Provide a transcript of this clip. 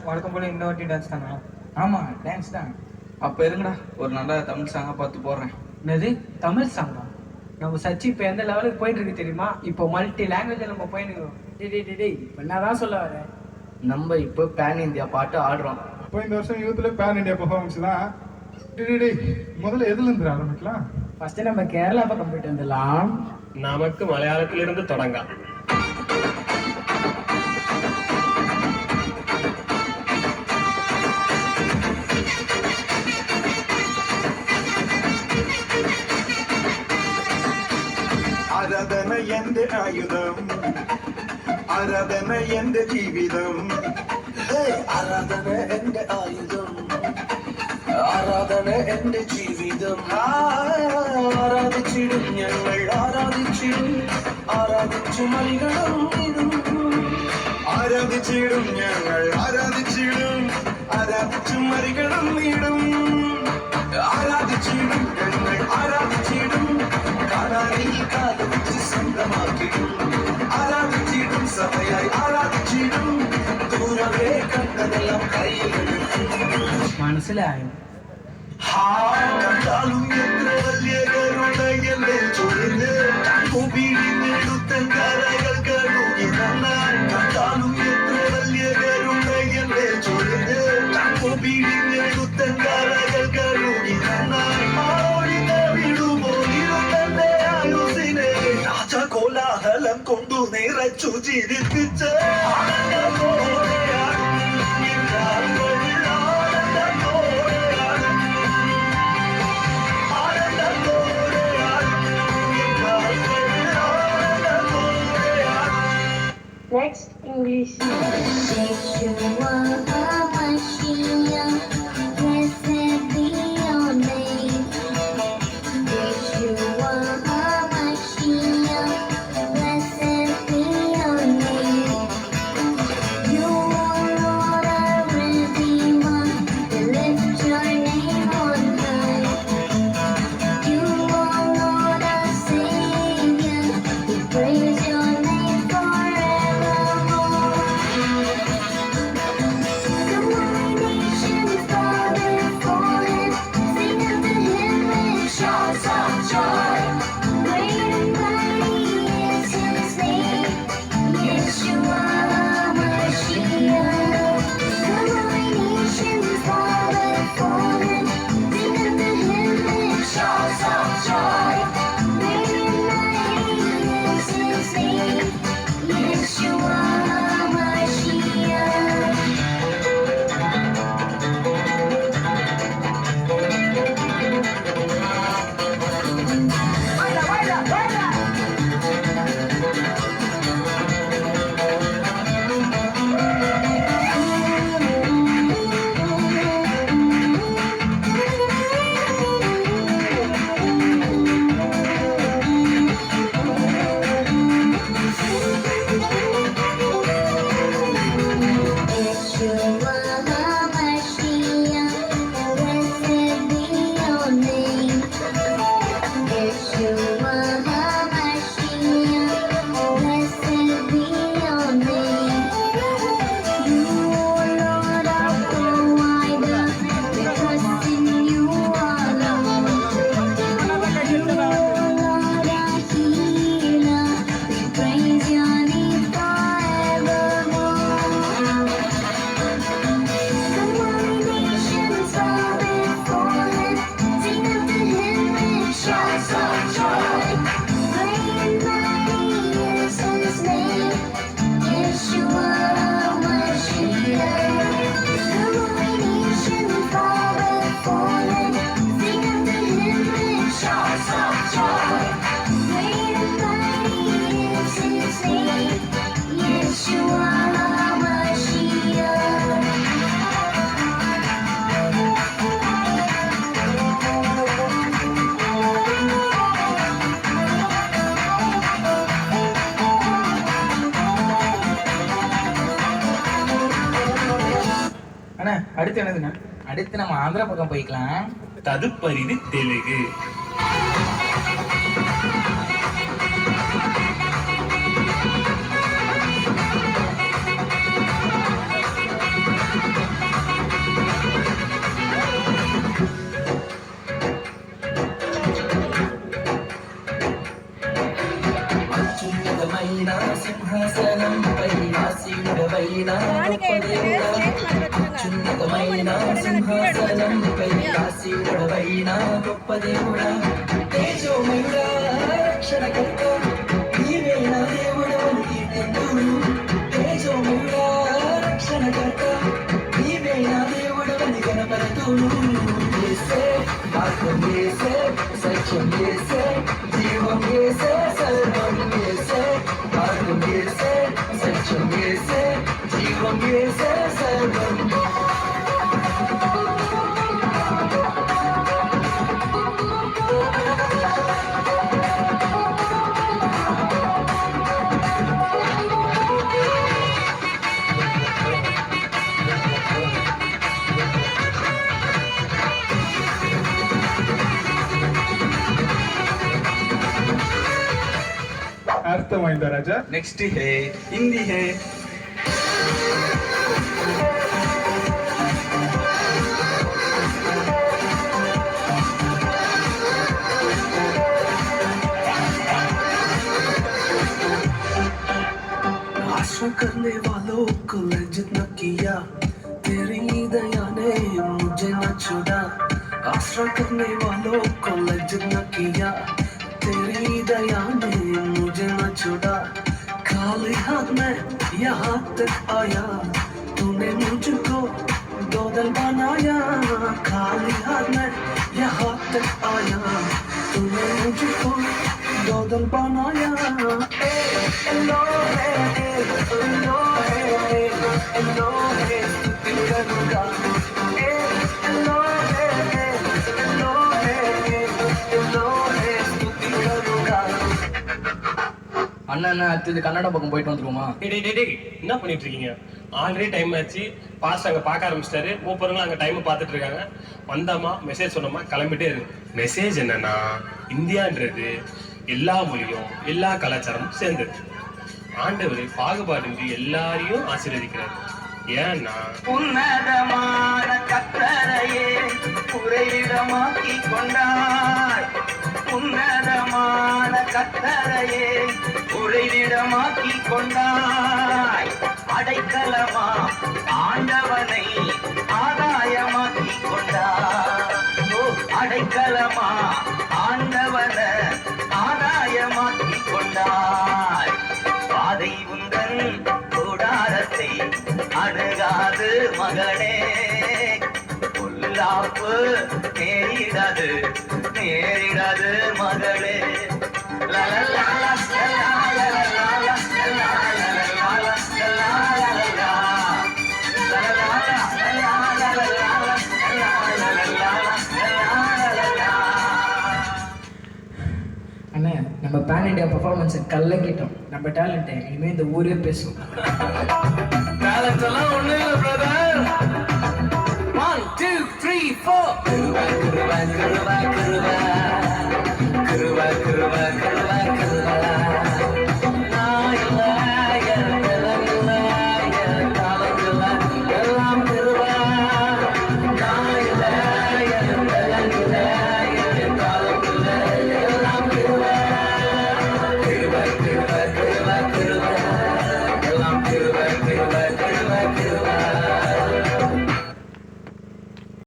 வழக்கம் போல இந்த வாட்டி டான்ஸ் தானா? ஆமா, டான்ஸ் தான். அப்ப இருங்கடா, ஒரு நல்ல தமிழ் சாங்கா பார்த்து போடுறேன். என்னது தமிழ் சாங்கா? நம்ம சச்சி இப்போ எந்த லெவலுக்கு போயிட்டு இருக்கு தெரியுமா? இப்போ மல்டி லாங்குவேஜ் நம்ம போயிட்டு. டேய் இப்போ என்னதான் சொல்ல வர? நம்ம இப்போ பேன் இந்தியா பாட்டு ஆடுறோம். இப்போ இந்த வருஷம் யூத்தில் பேன் இண்டியா பெர்ஃபார்மன்ஸ் தான். டேய் முதல்ல எதுல இருந்து ஆரம்பிக்கலாம்? ஃபர்ஸ்ட் நம்ம கேரளா பக்கம் போயிட்டு வந்துடலாம். நமக்கு மலையாளத்திலிருந்து தொடங்க. ആരാധന എന്റെ ആയുധം, ആരാധന എന്റെ ജീവിതം. ആരാധന എന്റെ ആയുധം, ആരാധന എന്റെ ജീവിതം. ആരാധിച്ചിടും ഞങ്ങൾ, ആരാധിച്ചിടും, ആരാധിച്ചു മറികടം ഇടും. ആരാധിച്ചിടും ഞങ്ങൾ, ആരാധിച്ചിടും, ആരാധിച്ചു മറികടം ഇടും. ആരാധിച്ചിടും ഞങ്ങൾ, ആരാധിച്ചിടും, കാലാളിൽ കാലത്ത് സ്വന്തമാക്കിടും. ആരാധിച്ചിടും സഭയായി, ആരാധിച്ചിടും, ദൂരമേ കണ്ടതെല്ലാം കയ്യിലെടുക്കും. മനസ്സിലായോ? കണ്ടാലും എത്ര വലിയ കരുണയല്ലേ ചൊല്ല്, കുപിടിഞ്ഞെടുത്തൻ കരകൾ കഴുകി നന്നാൻ. കണ്ടാലും എത്ര വലിയ കരുണയല്ലേ ചൊല്ല്, കുപിടിഞ്ഞെടുത്തൻ കരകൾ കഴുകി നന്നാൻ. കോലാഹലം കൊണ്ടു നിറച്ചു ജീവിപ്പിച്ച് Next, English. Yeshua HaMashiach, blessed be your name. Yeshua HaMashiach, blessed be your name. You, Lord, our Redeemer, we lift your name on high. You, Lord, our Savior, we praise your name forevermore. Come on, nations, bow before him, sing unto him with shouts of joy. Great and mighty is his name, Yeshua HaMashiach. Come on, nations, bow before him, sing unto him with shouts of joy. Great and mighty is his name, Yeshua HaMashiach. Yeshua HaMashiach, blessed be your name. Yeshua HaMashiach, blessed be your name. You, Lord, our provider, we trust in you alone. You, Lord, our healer, we praise your name forevermore. Come on, nations, bow before him, sing unto him with shouts of joy. Great and mighty is his name, Yeshua HaMashiach. Come on, nations, bow before him, sing unto him with shouts of joy. Great and mighty is his name, Yeshua HaMashiach. அண்ணா அடுத்து என்னதுண்ணா? அடுத்து நம்ம ஆந்திரா பக்கம் போய்க்கலாம். ததுப்பரிது தெலுங்கு. చున్నతమైన సింహాసనంపై కాశీ ఉడవైన గొప్ప దేవుడా తేజోమయుడా రక్షణకర్త నీవే నా దేవుడవని కీర్తింతును తేజోమయుడా రక్షణకర్త నీవే నా దేవుడవని గణపరతును యేసే మార్గం యేసే సత్యం యేసే జీవం యేసే సర్వం యేసే మార్గం యేసే సత్యం యేసే జీవం యేసే సర్వం అర్థమైందా రాజా? నెక్స్ట్ హే హిందీ హే. आशा करने वालों को लज्जित न किया तेरी दया ने मुझे न छोड़ा आशा करने वालों को लज्जित न किया तेरी दया ने मुझे न छोड़ा खाली हाथ में यहाँ तक आया तूने मुझको दौदल बनाया खाली हाथ में यहाँ तक आया तूने मुझको दौदल बनाया அண்ணன் அடுத்தது கன்னட பக்கம் போயிட்டு வந்துருவோமா? டேய், என்ன பண்ணிட்டு இருக்கீங்க? ஆல்ரெடி டைம் ஆச்சு. பாஸ்ட் அங்க பார்க்க ஆரம்பிச்சிட்டாரு. மூப்பருங்களும் அங்க டைம் பார்த்துட்டு இருக்காங்க. வந்தாமா மெசேஜ் சொன்னோமா கிளம்பிட்டே இருக்கு. மெசேஜ் என்னன்னா, இந்தியான்றது எல்லா மொழியும் எல்லா கலாச்சாரமும் சேர்ந்தது. ஆண்டவர் பாகுபாடின்றி எல்லாரையும் ஆசீர்வதிக்கிறார். ஏன்னா உன்னதமான கத்தரையே குறையிடமாக்கி கொண்டாய் உன்னதமான கத்தரையே குறைவிடமாக்கி கொண்டாய் அடைக்கலமா ஆண்டவனை ஆதாயமாக்கி கொண்டாய் ஓ அடைக்கலமா ஆண்டவன ஆதாயமாக்கி கொண்டாய் பாதை உந்தன் கூடாரத்தை அணுகாது மகனே பொல்லாப்பு நேரிடாது நேரிடாது மகளே லலலா, லலலா, லலலா, லலலா, லலலா, லலலா, லலலா. லலலா, லலலா, லலலா, லலலா, லலலா, லலலா. அண்ணே நம்ம பேன் இண்டியா பர்ஃபார்மன்ஸை கல்லக்கிட்டோம். நம்ம டேலண்ட்டை இனிமேல் இந்த ஊரே பேசும். டேலண்ட் எல்லாம் ஒண்ணு இல்ல பிரதர். 1 2 3 4 கிருபா கிருபா கிருபா கிருபா கிருபா கிருபா கிருபா